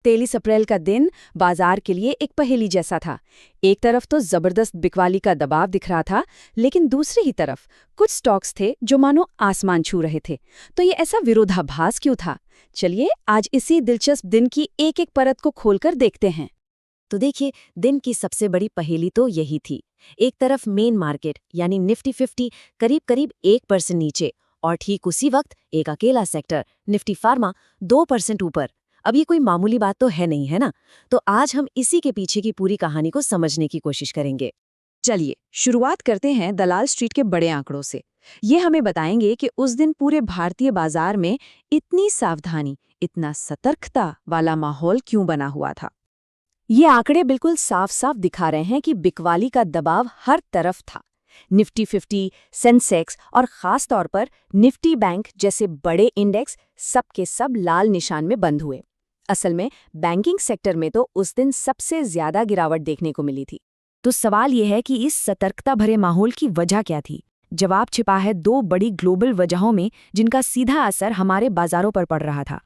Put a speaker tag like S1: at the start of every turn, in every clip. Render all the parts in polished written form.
S1: 23 अप्रैल का दिन बाजार के लिए एक पहेली जैसा था। एक तरफ तो जबरदस्त बिकवाली का दबाव दिख रहा था, लेकिन दूसरी ही तरफ कुछ स्टॉक्स थे जो मानो आसमान छू रहे थे। तो ये ऐसा विरोधाभास क्यों था? चलिए आज इसी दिलचस्प दिन की एक एक परत को खोलकर देखते हैं।
S2: तो देखिए, दिन की सबसे बड़ी पहेली तो यही थी। एक तरफ मेन मार्केट यानी निफ्टी 50 करीब करीब 1% नीचे, और ठीक उसी वक्त एक अकेला सेक्टर निफ्टी फार्मा 2% ऊपर। अब ये कोई मामूली बात तो है नहीं, है ना? तो आज हम इसी के पीछे की पूरी कहानी को समझने की कोशिश करेंगे।
S1: चलिए शुरुआत करते हैं दलाल स्ट्रीट के बड़े आंकड़ों से। ये हमें बताएंगे कि उस दिन पूरे भारतीय बाजार में इतनी सावधानी, इतना सतर्कता वाला माहौल क्यों बना हुआ था। ये आंकड़े बिल्कुल साफ साफ दिखा रहे हैं कि बिकवाली का दबाव हर तरफ था। निफ्टी 50, सेंसेक्स और खास तौर पर निफ्टी बैंक जैसे बड़े इंडेक्स सबके सब लाल निशान में बंद हुए। असल में बैंकिंग सेक्टर में तो उस दिन सबसे ज्यादा गिरावट देखने को मिली थी। तो सवाल यह है कि इस सतर्कता भरे माहौल की वजह क्या थी? जवाब छिपा है दो बड़ी ग्लोबल वजहों में, जिनका सीधा असर हमारे बाजारों पर पड़ रहा था।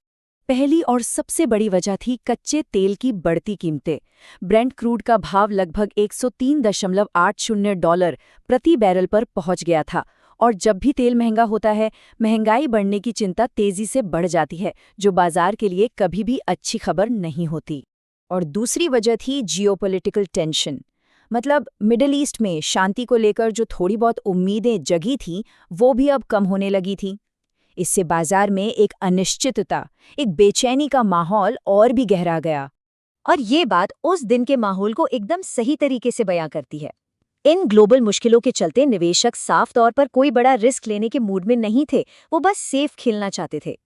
S1: पहली और सबसे बड़ी वजह थी कच्चे तेल की बढ़ती कीमतें। ब्रेंट क्रूड का भाव लगभग $103.80 प्रति बैरल पर पहुंच गया था, और जब भी तेल महंगा होता है, महंगाई बढ़ने की चिंता तेजी से बढ़ जाती है, जो बाजार के लिए कभी भी अच्छी खबर नहीं होती। और दूसरी वजह थी जियोपॉलिटिकल टेंशन। मतलब मिडिल ईस्ट में शांति को लेकर जो थोड़ी बहुत उम्मीदें जगी थीं, वो भी अब कम होने लगी थीं। इससे बाजार में एक अनिश्चितता, एक बेचैनी का माहौल और भी गहरा गया।
S2: और ये बात उस दिन के माहौल को एकदम सही तरीके से बयां करती है। इन ग्लोबल मुश्किलों के चलते निवेशक साफ तौर पर कोई बड़ा रिस्क लेने के मूड में नहीं थे, वो बस सेफ खेलना चाहते थे।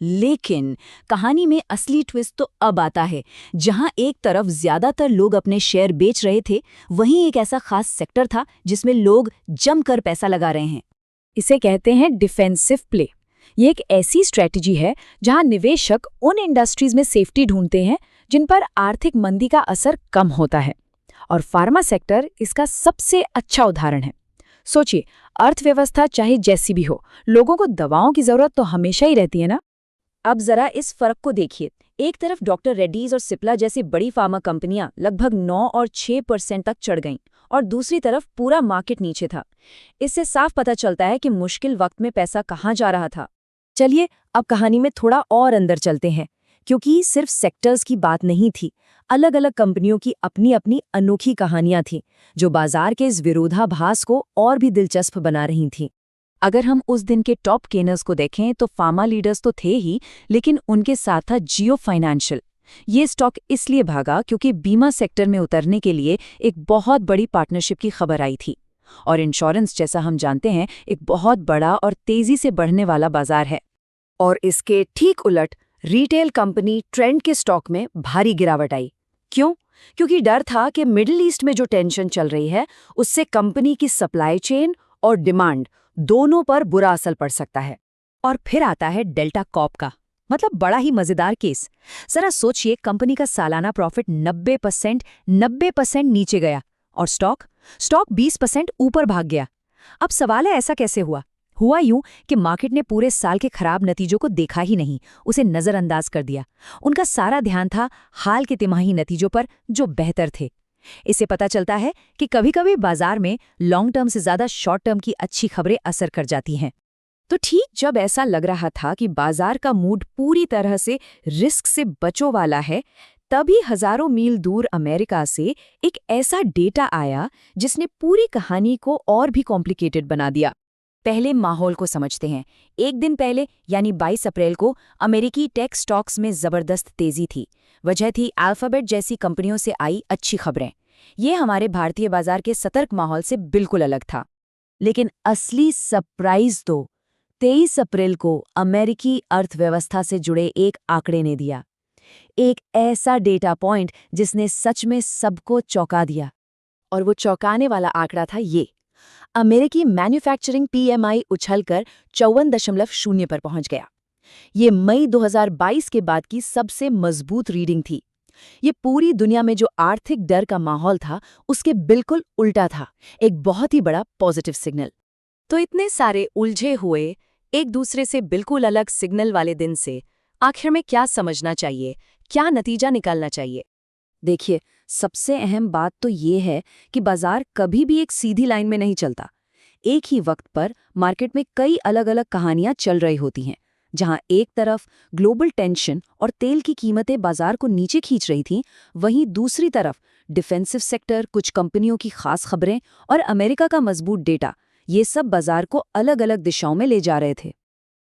S1: लेकिन कहानी में असली ट्विस्ट तो अब आता है, जहां एक तरफ ज्यादातर लोग अपने शेयर बेच रहे थे, वहीं एक ऐसा खास सेक्टर था जिसमें लोग जमकर पैसा लगा रहे हैं। इसे कहते हैं डिफेंसिव प्ले। ये एक ऐसी स्ट्रेटजी है जहां निवेशक उन इंडस्ट्रीज में सेफ्टी ढूंढते हैं जिन पर आर्थिक मंदी का असर कम होता है, और फार्मा सेक्टर इसका सबसे अच्छा उदाहरण है। सोचिए, अर्थव्यवस्था चाहे जैसी भी हो, लोगों को दवाओं की जरूरत तो हमेशा ही रहती है ना। अब जरा इस फर्क को देखिए। एक तरफ डॉक्टर रेड्डीज और सिप्ला जैसी बड़ी फार्मा कंपनियां लगभग 9 और 6% तक चढ़ गईं, और दूसरी तरफ पूरा मार्केट नीचे था। इससे साफ पता चलता है कि मुश्किल वक्त में पैसा कहाँ जा रहा था। चलिए अब कहानी में थोड़ा और अंदर चलते हैं, क्योंकि सिर्फ सेक्टर्स की बात नहीं थी। अलग अलग कंपनियों की अपनी अपनी अनोखी कहानियां थीं, जो बाजार के इस विरोधाभास को और भी दिलचस्प बना रही थीं। अगर हम उस दिन के टॉप गेनर्स को देखें तो फार्मा लीडर्स तो थे ही, लेकिन उनके साथ था जियो फाइनेंशियल। ये स्टॉक इसलिए भागा क्योंकि बीमा सेक्टर में उतरने के लिए एक बहुत बड़ी पार्टनरशिप की खबर आई थी, और इंश्योरेंस, जैसा हम जानते हैं, एक बहुत बड़ा और तेजी से बढ़ने वाला बाजार है। और इसके ठीक उलट रिटेल कंपनी ट्रेंड के स्टॉक में भारी गिरावट आई। क्यों? क्योंकि डर था कि मिडिल ईस्ट में जो टेंशन चल रही है, उससे कंपनी की सप्लाई चेन और डिमांड दोनों पर बुरा असर पड़ सकता है। और फिर आता है डेल्टा कॉर्प का, मतलब बड़ा ही मजेदार केस। जरा सोचिए, कंपनी का सालाना प्रॉफिट 90% नीचे गया, और स्टॉक 20% ऊपर भाग गया। अब सवाल है, ऐसा कैसे हुआ? हुआ यूं कि मार्केट ने पूरे साल के खराब नतीजों को देखा ही नहीं, उसे नजरअंदाज कर दिया। उनका सारा ध्यान था हाल के तिमाही नतीजों पर, जो बेहतर थे। इससे पता चलता है कि कभी-कभी बाजार में लॉन्ग टर्म से ज्यादा शॉर्ट टर्म की अच्छी खबरें असर कर जाती हैं। तो ठीक जब ऐसा लग रहा था कि बाजार का मूड पूरी तरह से रिस्क से बचो वाला है, तभी हजारों मील दूर अमेरिका से एक ऐसा डेटा आया जिसने पूरी कहानी को और भी कॉम्प्लिकेटेड बना दिया। पहले माहौल को समझते हैं। एक दिन पहले यानी 22 अप्रैल को अमेरिकी टेक स्टॉक्स में जबरदस्त तेजी थी। वजह थी अल्फाबेट जैसी कंपनियों से आई अच्छी खबरें। ये हमारे भारतीय बाजार के सतर्क माहौल से बिल्कुल अलग था। लेकिन असली सरप्राइज तो 23 अप्रैल को अमेरिकी अर्थव्यवस्था से जुड़े एक आंकड़े ने दिया। एक ऐसा डेटा पॉइंट जिसने सच में सबको चौंका दिया। और वो चौंकाने वाला आंकड़ा था ये। अमेरिकी मैन्युफैक्चरिंग पीएमआई उछलकर 54.0 पर पहुंच गया। ये मई 2022 के बाद की सबसे मजबूत रीडिंग थी। ये पूरी दुनिया में जो आर्थिक डर का माहौल था, उसके बिल्कुल उल्टा था। एक बहुत ही बड़ा पॉजिटिव सिग्नल। तो इतने सारे उलझे हुए, एक दूसरे से बिल्कुल अलग सिग्नल वाले दिन से आखिर में क्या समझना चाहिए?
S2: क्या नतीजा निकालना चाहिए? देखिए, सबसे अहम बात तो ये है कि बाजार कभी भी एक सीधी लाइन में नहीं चलता। एक ही वक्त पर मार्केट में कई अलग-अलग कहानियां चल रही होती हैं। जहां एक तरफ ग्लोबल टेंशन और तेल की कीमतें बाजार को नीचे खींच रही थीं, वहीं दूसरी तरफ डिफेंसिव सेक्टर, कुछ कंपनियों की खास खबरें और अमेरिका का मजबूत डेटा, ये सब बाजार को अलग-अलग दिशाओं में ले जा रहे थे।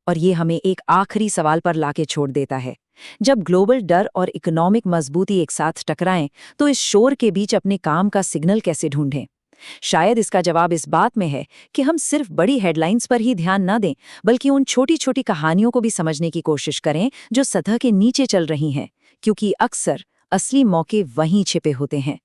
S2: और ये हमें एक आखिरी सवाल पर लाके छोड़ देता है। जब ग्लोबल डर और इकोनॉमिक मजबूती एक साथ टकराएं, तो इस शोर के बीच अपने काम का सिग्नल कैसे ढूंढें? शायद इसका जवाब इस बात में है कि हम सिर्फ बड़ी हेडलाइंस पर ही ध्यान न दें, बल्कि उन छोटी-छोटी कहानियों को भी समझने की कोशिश करें जो सतह के नीचे चल रही हैं, क्योंकि अक्सर असली मौके वहीं छिपे होते हैं।